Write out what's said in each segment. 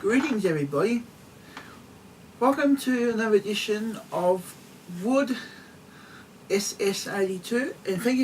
Greetings everybody. Welcome to another edition of Wood SS82, and thank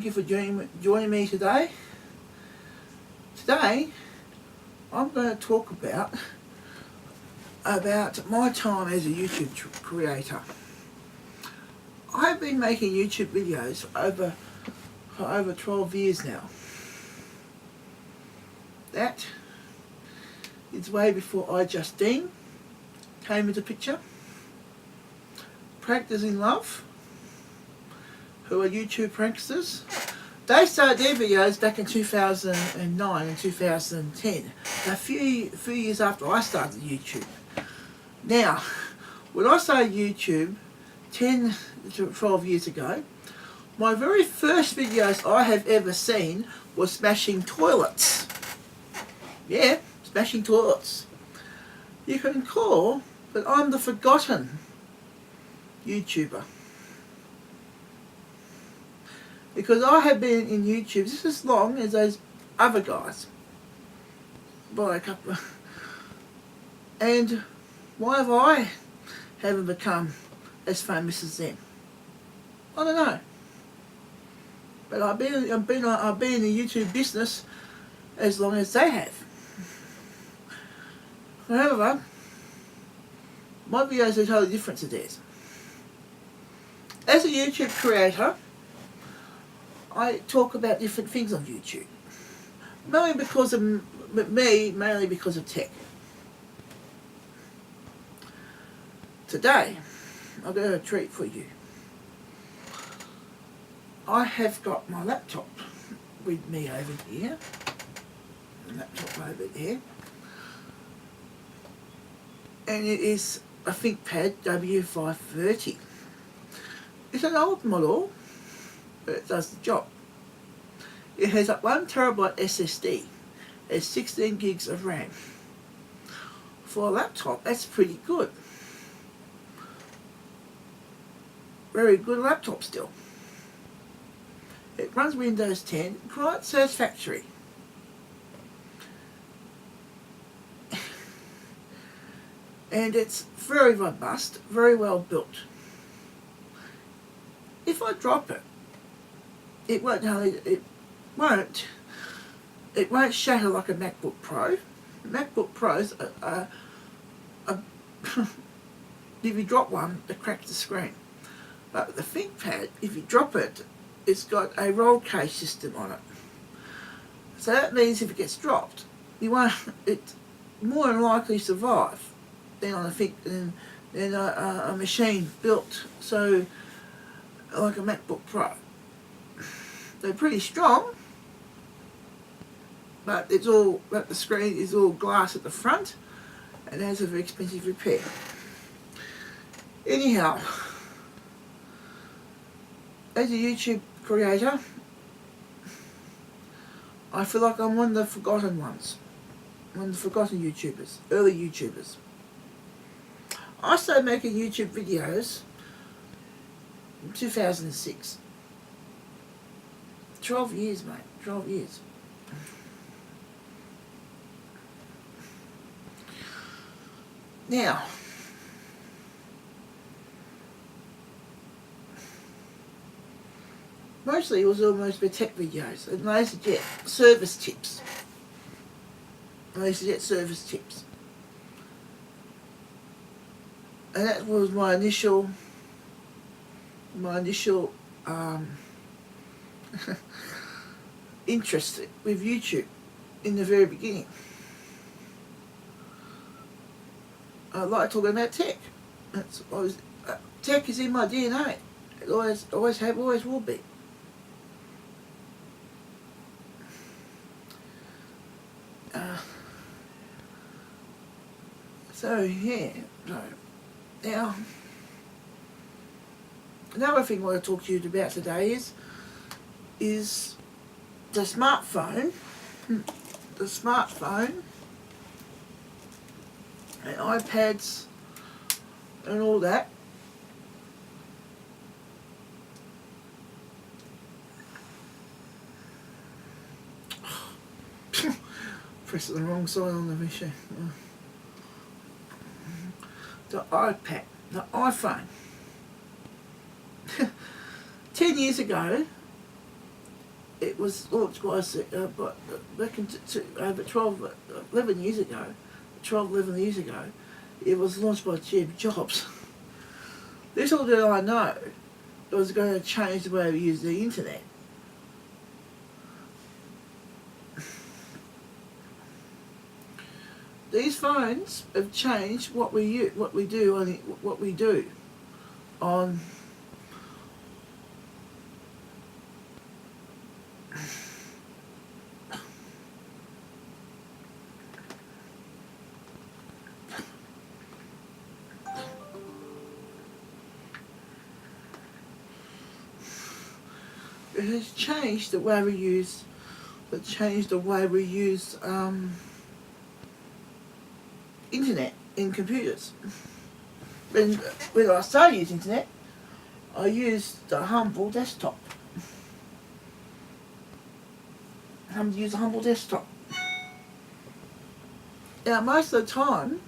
you for joining me today. Today I'm going to talk about my time as a YouTube creator. I've been making YouTube videos for over 12 years now. That is way before Justine came into picture. Pranksters in Love, who are YouTube pranksters, they started their videos back in 2009 and 2010, a few years after I started YouTube. Now, when I started YouTube 10 to 12 years ago, my very first videos I have ever seen was smashing toilets. Yeah, smashing toilets. You can call that I'm the forgotten YouTuber, because I have been in YouTube just as long as those other guys by a couple of, and why have I haven't become as famous as them? I don't know. But I've been in the YouTube business as long as they have. However, my videos are totally different to theirs. As a YouTube creator, I talk about different things on YouTube. Mainly because of tech. Today, I've got a treat for you. I have got my laptop with me over here. Laptop over there. And it is a ThinkPad W530. It's an old model, but it does the job. It has a 1TB SSD. It's 16 gigs of RAM. For a laptop, that's pretty good. Very good laptop still. It runs Windows 10, quite satisfactory. And it's very robust, very well built. If I drop it, it won't shatter like a MacBook Pro. MacBook Pros are if you drop one, it cracks the screen. But the ThinkPad, if you drop it, it's got a roll cage system on it. So that means if it gets dropped, it's more than likely survive than a machine built so like a MacBook Pro. They're pretty strong, but the screen is all glass at the front and has a very expensive repair. Anyhow, as a YouTube creator, I feel like I'm one of the forgotten ones. One of the forgotten YouTubers, early YouTubers. I started making YouTube videos in 2006. 12 years, mate. 12 years. Now, mostly it was almost for tech videos, and I used to get service tips. And that was my initial interest with YouTube in the very beginning. I like talking about tech. Tech is in my DNA. It always have, always will be. So yeah. Now, another thing I want to talk to you about today is the smartphone. The smartphone and iPads and all that. pressing the wrong side on the machine. The iPad, the iPhone. 10 years ago, it was launched by back in over 11 years ago, 11 years ago, it was launched by Steve Jobs. Little did I know it was going to change the way we use the internet. These phones have changed what we do on it has changed the way we use internet in computers. When I started using internet, I used the humble desktop. Use a humble desktop. Now, most of the time,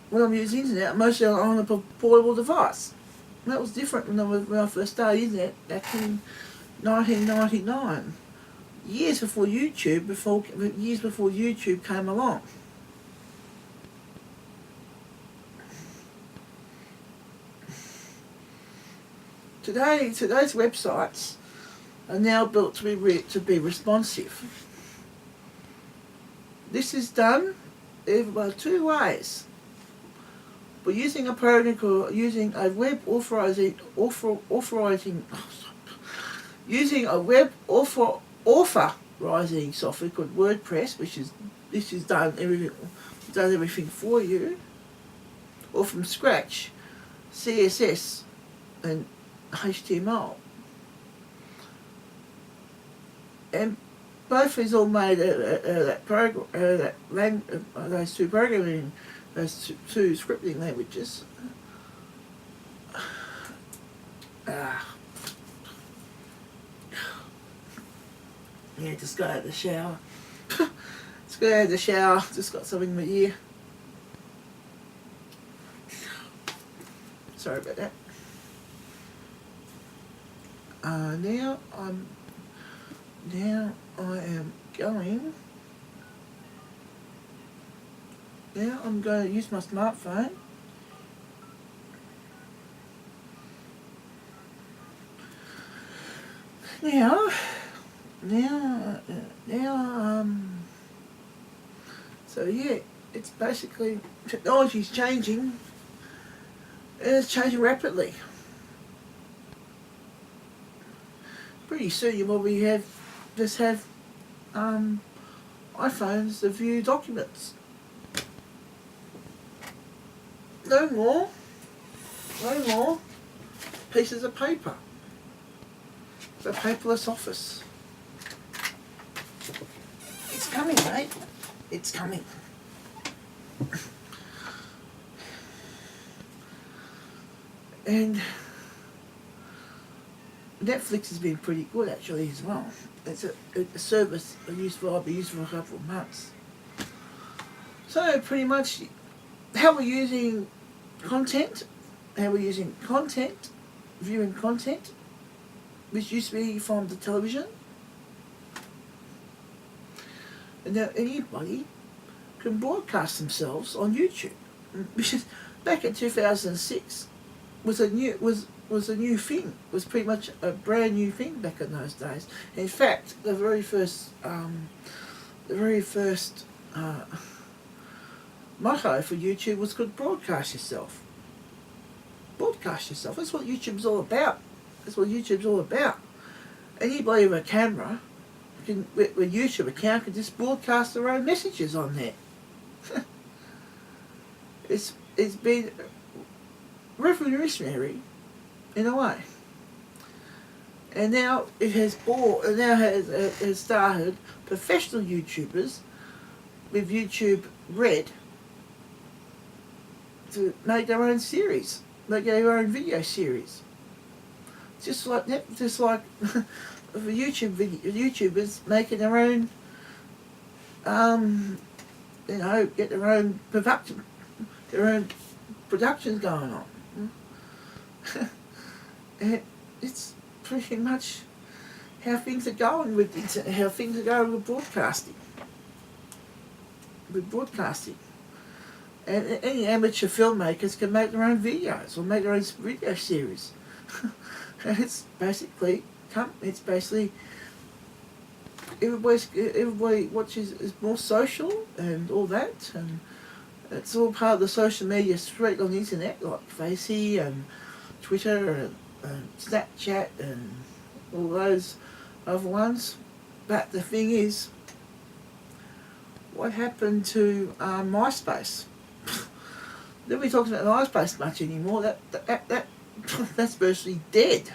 when I'm using internet, mostly on a portable device. And that was different when I first started using it back in 1999, years before YouTube came along. Today's websites are now built to be responsive. This is done by two ways. But using a program called using a web authorizing software called WordPress, which is done everything for you, or from scratch, CSS and HTML. And both is all made those two scripting languages. Yeah, just got out of the shower. Just got something in my ear. Sorry about that. Now I am going. Now I'm going to use my smartphone. So yeah, it's basically, technology's changing, and it's changing rapidly. Pretty soon you probably have iPhones to view documents. No more pieces of paper. The paperless office. It's coming, mate. It's coming. And Netflix has been pretty good actually as well. It's a service I've used for a couple of months. So pretty much how we're using content, viewing content, which used to be from the television. And now anybody can broadcast themselves on YouTube, which is back in 2006 was a new thing. It was pretty much a brand new thing back in those days. In fact, the very first motto for YouTube was called broadcast yourself. Broadcast yourself. That's what YouTube's all about. Anybody with a camera with a YouTube account can just broadcast their own messages on there. It's been revolutionary in a way. And now it has started professional YouTubers with YouTube Red to make their own series, make their own video series. Just like YouTubers making their own you know, get their own productions going on. It's pretty much how things are going how things are going with broadcasting. And any amateur filmmakers can make their own videos or make their own video series. And it's basically everybody watches is more social and all that, and it's all part of the social media street on the internet, like Facey and Twitter and Snapchat and all those other ones. But the thing is, what happened to MySpace? Nobody talks about MySpace much anymore. That's virtually dead.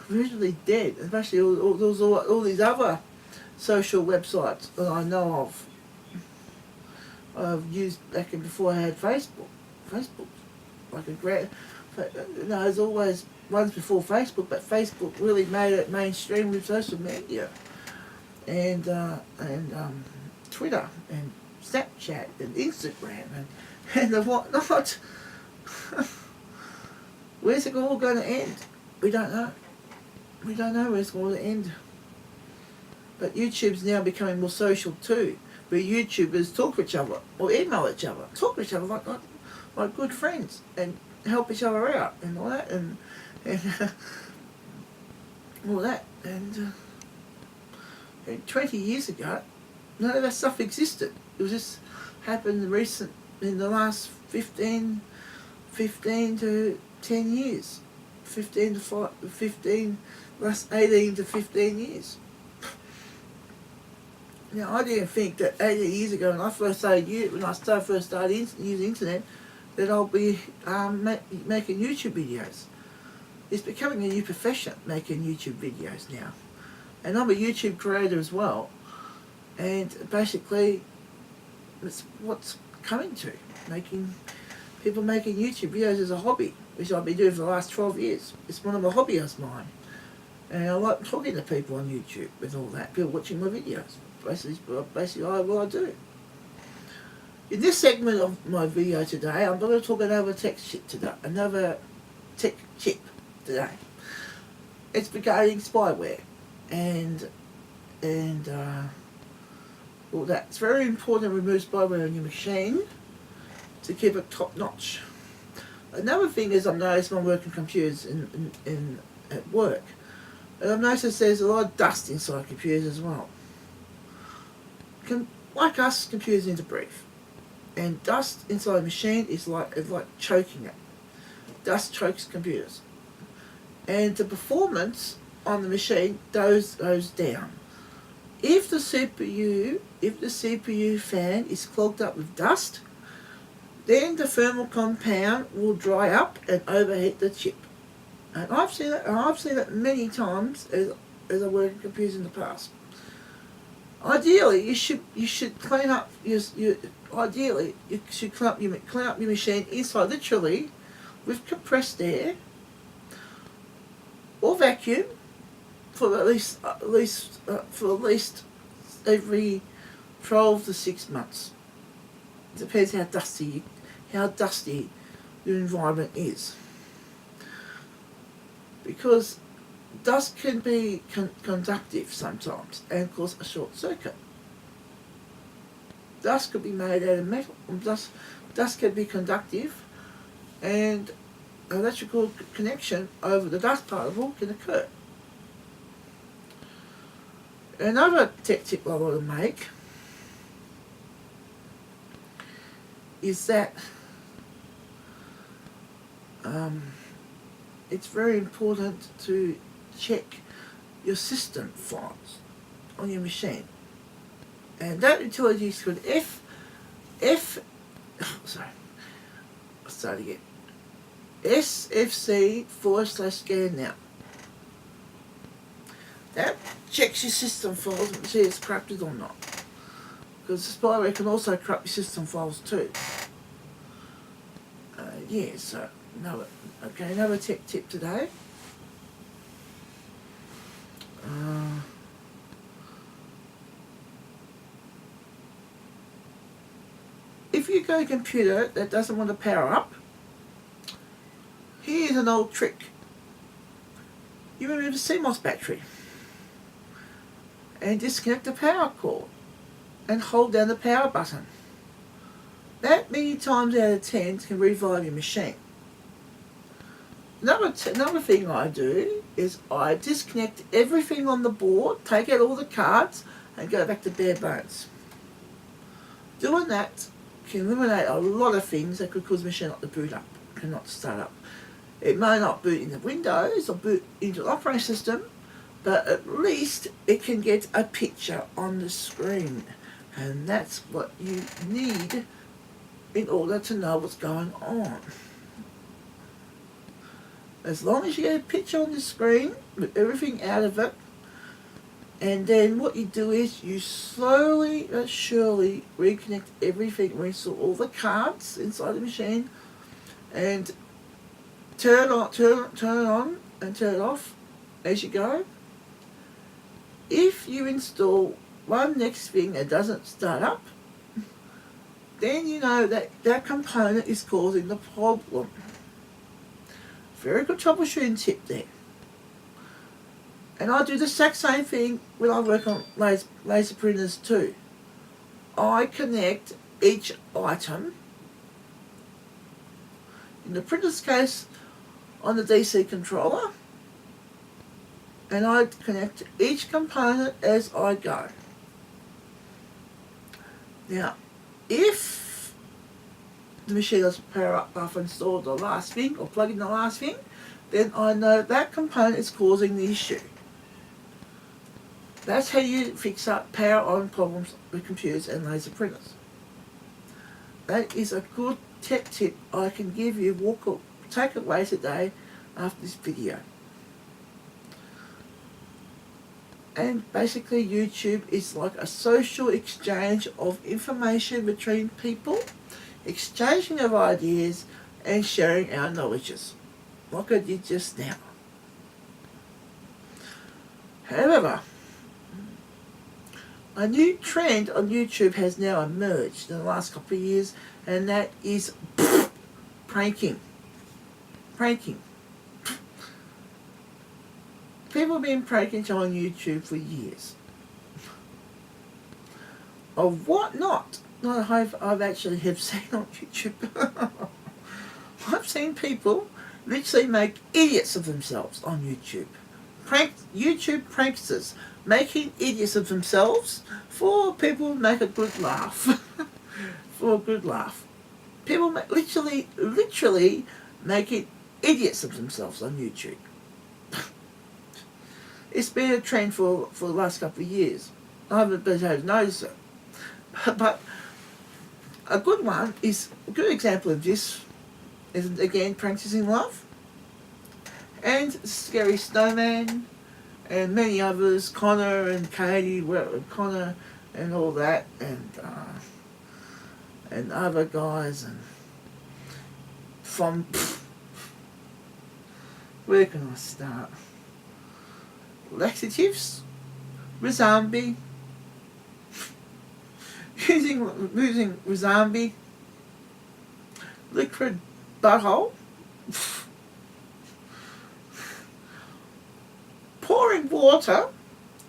Virtually dead. Especially all these other social websites that I know of. I've used back before I had Facebook. Like a great, there's always ones before Facebook, but Facebook really made it mainstream with social media, and Twitter and Snapchat and Instagram and the whatnot. Where's it all going to end? We don't know. We don't know where it's going to end. But YouTube's now becoming more social too, where YouTubers talk to each other or email each other, talk to each other like good friends and help each other out and all that and all that. And 20 years ago, none of that stuff existed. It was just happened in the last 15 to 10 years. 18 to 15 years. Now, I didn't think that 18 years ago when I first started using the internet, that I'll be making YouTube videos. It's becoming a new profession, making YouTube videos now. And I'm a YouTube creator as well. And basically, it's what's coming to. People making YouTube videos as a hobby, which I've been doing for the last 12 years. It's one of my hobbies of mine. And I like talking to people on YouTube with all that, people watching my videos. Basically what I do. In this segment of my video today, I'm going to talk another tech tip today. It's regarding spyware and all that. It's very important to remove spyware on your machine to keep it top notch. Another thing is I've noticed when I'm working computers at work, and I've noticed there's a lot of dust inside computers as well. Like us, computers need to breathe. And dust inside a machine is like choking it. Dust chokes computers. And the performance on the machine goes down. If the CPU fan is clogged up with dust, then the thermal compound will dry up and overheat the chip. And I've seen it many times as I worked in computers in the past. Ideally, you should clean up your machine inside literally with compressed air or vacuum for at least every 12 to 6 months. It depends how dusty your environment is, because dust can be conductive sometimes and cause a short circuit. Dust could be made out of metal. Dust can be conductive, and an electrical connection over the dust particle can occur. Another tech tip I want to make is that it's very important to check your system files on your machine. And that utility is called SFC/scan now. That checks your system files and see if it's corrupted or not. Because the spyware can also corrupt your system files too. Another tech tip today. if you've got a computer that doesn't want to power up, here's an old trick. You remove the CMOS battery and disconnect the power cord and hold down the power button. That many times out of 10 can revive your machine. Another thing I do is I disconnect everything on the board, take out all the cards, and go back to bare bones. Doing that can eliminate a lot of things that could cause the machine not to boot up, cannot start up. It may not boot into Windows or boot into the operating system, but at least it can get a picture on the screen. And that's what you need in order to know what's going on. As long as you get a picture on the screen with everything out of it, and then what you do is you slowly but surely reconnect everything, reinstall all the cards inside the machine, and turn it on and turn it off as you go. If you install one next thing that doesn't start up, then you know that that component is causing the problem. Very good troubleshooting tip there. And I do the exact same thing when I work on laser printers too. I connect each item, in the printer's case on the DC controller, and I connect each component as I go. Now, if the machine doesn't power up after I install the last thing or plug in the last thing, then I know that component is causing the issue. That's how you fix up power on problems with computers and laser printers. That is a good tech tip I can give you, take away today after this video. And basically YouTube is like a social exchange of information between people, exchanging of ideas and sharing our knowledges, like I did just now. However, a new trend on YouTube has now emerged in the last couple of years, and that is pranking. Pranking. People have been pranking on YouTube for years. Of what not? I've actually have seen on YouTube. I've seen people literally make idiots of themselves on YouTube. YouTube pranksters making idiots of themselves for people to make a good laugh. For a good laugh. People literally making idiots of themselves on YouTube. It's been a trend for the last couple of years. I haven't been able to notice it. But a good one is, a good example of this is, again, Practicing Love, and Scary Snowman, and many others, Connor and Katie, Connor and all that, and other guys, and from, where can I start? Laxatives, Rizambi, using Rizambi, liquid butthole, pouring water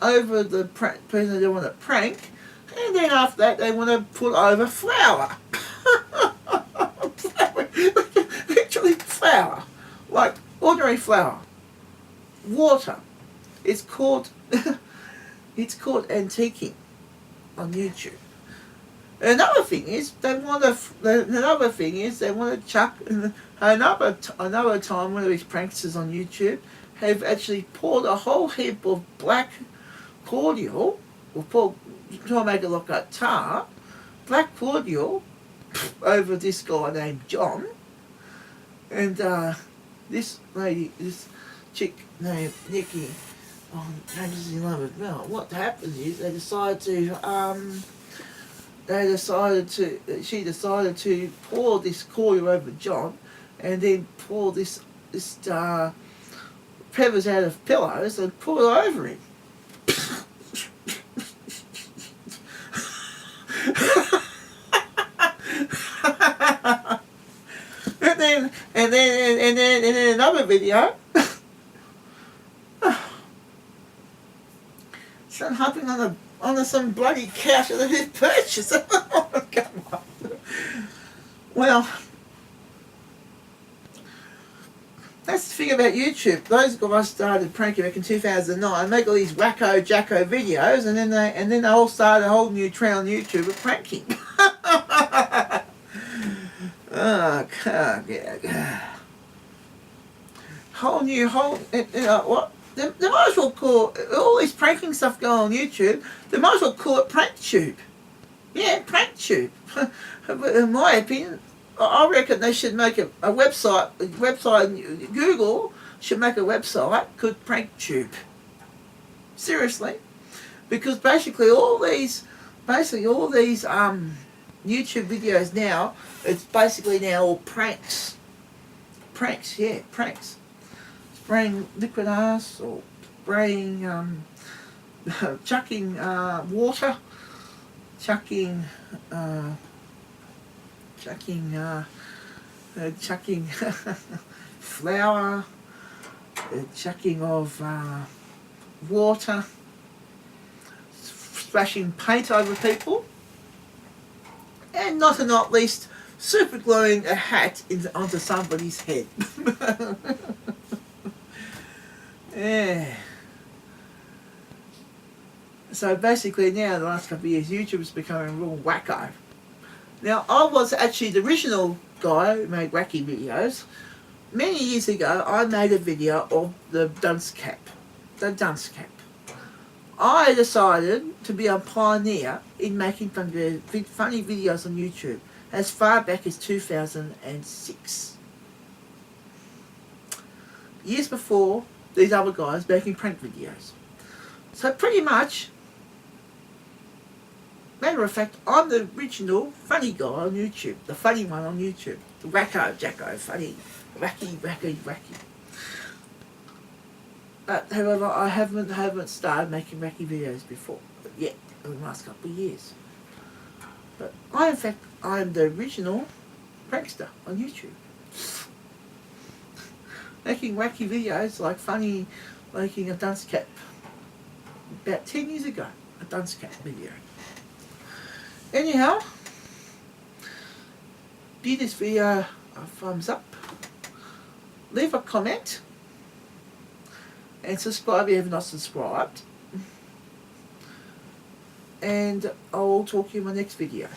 over the person they want to prank, and then after that they want to put over flour. Literally flour, like ordinary flour, water. It's called antiquing on YouTube. Another thing is they want to chuck. Another time, one of these pranksters on YouTube have actually poured a whole heap of black cordial, or try to make it look like tar, black cordial over this guy named John, and this chick named Nikki on Practicing Love as well. What happened is she decided to pour this cordial over John, and then pour this feathers out of pillows and pour it over him. then another video. Son hopping on some bloody couch at his purchase. Come on. Well, that's the thing about YouTube. Those guys started pranking back in 2009, make all these wacko jacko videos, and then they all started a whole new trend on YouTube of pranking. Oh God, yeah. What? They might as well call all this pranking stuff going on YouTube. They might as well call it PrankTube. Yeah, PrankTube. But in my opinion, I reckon they should make a website. Google should make a website called PrankTube. Seriously, because basically all these YouTube videos now, it's basically now all pranks. Pranks, yeah, pranks. Spraying liquid ass or spraying, chucking water, chucking flour, chucking of water, splashing paint over people, and not least super gluing a hat onto somebody's head. Yeah. So basically now, the last couple of years, YouTube's becoming real wacko. Now, I was actually the original guy who made wacky videos. Many years ago, I made a video of the dunce cap. The dunce cap. I decided to be a pioneer in making funny videos on YouTube as far back as 2006. Years before these other guys making prank videos. So pretty much, matter of fact, I'm the original funny guy on YouTube. The funny one on YouTube. The wacko jacko funny. Wacky. But however, I haven't started making wacky videos before yet in the last couple of years. But in fact I'm the original prankster on YouTube. Making wacky videos like funny, making a dunce cap. About 10 years ago, a dunce cap video. Anyhow, give this video a thumbs up, leave a comment, and subscribe if you have not subscribed. And I'll talk to you in my next video.